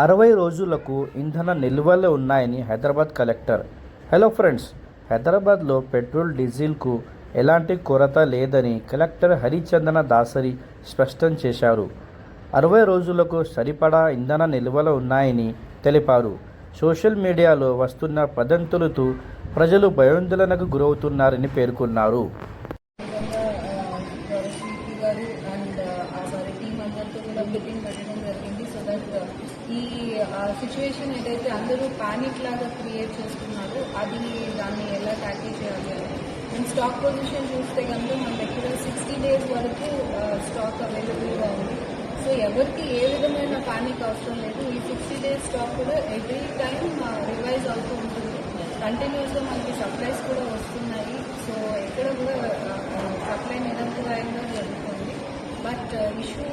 60 రోజులకు ఇంధన నిల్వలు ఉన్నాయని హైదరాబాద్ కలెక్టర్. హలో ఫ్రెండ్స్, హైదరాబాద్లో పెట్రోల్ డీజిల్కు ఎలాంటి కొరత లేదని కలెక్టర్ హరిచందన దాసరి స్పష్టం చేశారు. 60 రోజులకు సరిపడా ఇంధన నిల్వలు ఉన్నాయని తెలిపారు. సోషల్ మీడియాలో వస్తున్న వదంతులతో ప్రజలు భయాందోళనకు గురవుతున్నారని పేర్కొన్నారు. ఈ సిచ్యువేషన్ ఏదైతే అందరూ పానిక్ లాగా క్రియేట్ చేస్తున్నారో దాన్ని ఎలా ట్యాకిల్ చేయాలి అని నేను స్టాక్ పొజిషన్ చూస్తే కనుక మన దగ్గర 60 days వరకు స్టాక్ అవైలబుల్గా ఉంది. సో ఎవరికి ఏ విధమైన పానిక్ అవసరం లేదు. ఈ 60 days స్టాక్ కూడా ఎవ్రీ టైం రివైజ్ అవుతూ ఉంటుంది. కంటిన్యూస్గా మనకి సప్లైస్ కూడా వస్తున్నాయి. సో ఎక్కడ కూడా సప్లై నిరంతరాయంగా జరుగుతుంది. బట్ ఇష్యూ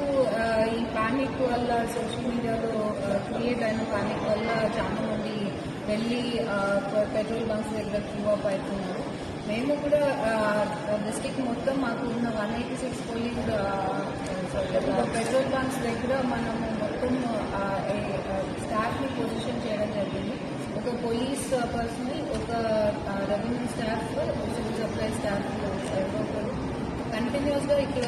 ఈ పానిక్ వల్ల సోషల్ మీడియాలో క్రియేట్ అయిన పానిక్ వల్ల చాలా మంది వెళ్ళి పెట్రోల్ బంక్స్ దగ్గర క్యూ అప్ అవుతున్నారు. మేము కూడా డిస్ట్రిక్ట్ మొత్తం మాకు ఉన్న 186 పోలింగ్ పెట్రోల్ బంక్స్ దగ్గర మనము మొత్తం స్టాఫ్ని పొజిషన్ చేయడం జరిగింది. ఒక పోలీస్ పర్సనల్, ఒక revenue staff, civil supply staff ఒకరు కంటిన్యూస్గా ఇక్కడ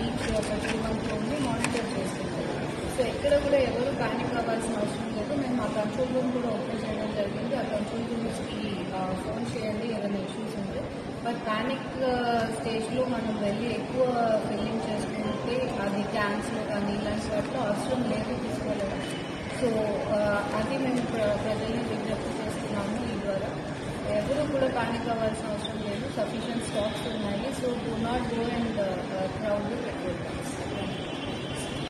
ఈచ్ పెట్రోల్ బంక్లో ఉండి మానిటర్ చేస్తున్నారు. సో ఎక్కడ కూడా ఎవరు పానిక్ అవ్వాల్సిన అవసరం లేదు. మేము ఆ కంట్రోల్ రూమ్ కూడా ఓపెన్ చేయడం జరిగింది. ఆ కంట్రోల్ రూమ్స్కి ఫోన్ చేయండి ఏదైనా ఇష్యూస్ ఉంటే. బట్ పానిక్ స్టేజ్లో మనం వెళ్ళి ఎక్కువ ఫిల్లింగ్ చేసుకుంటే అది క్యాన్స్లో కానీ ఇలాంటి వాటిలో అవసరం లేదు, తీసుకోలేదు. సో అది మేము ప్రజల్ని విజ్ఞప్తి చేస్తున్నాము. ఈ ద్వారా ఎవరు కూడా పానిక్ అవ్వాల్సిన అవసరం లేదు. సఫిషియెంట్ స్టాక్స్ ఉన్నాయి. So do not go and crowd petrol bunks.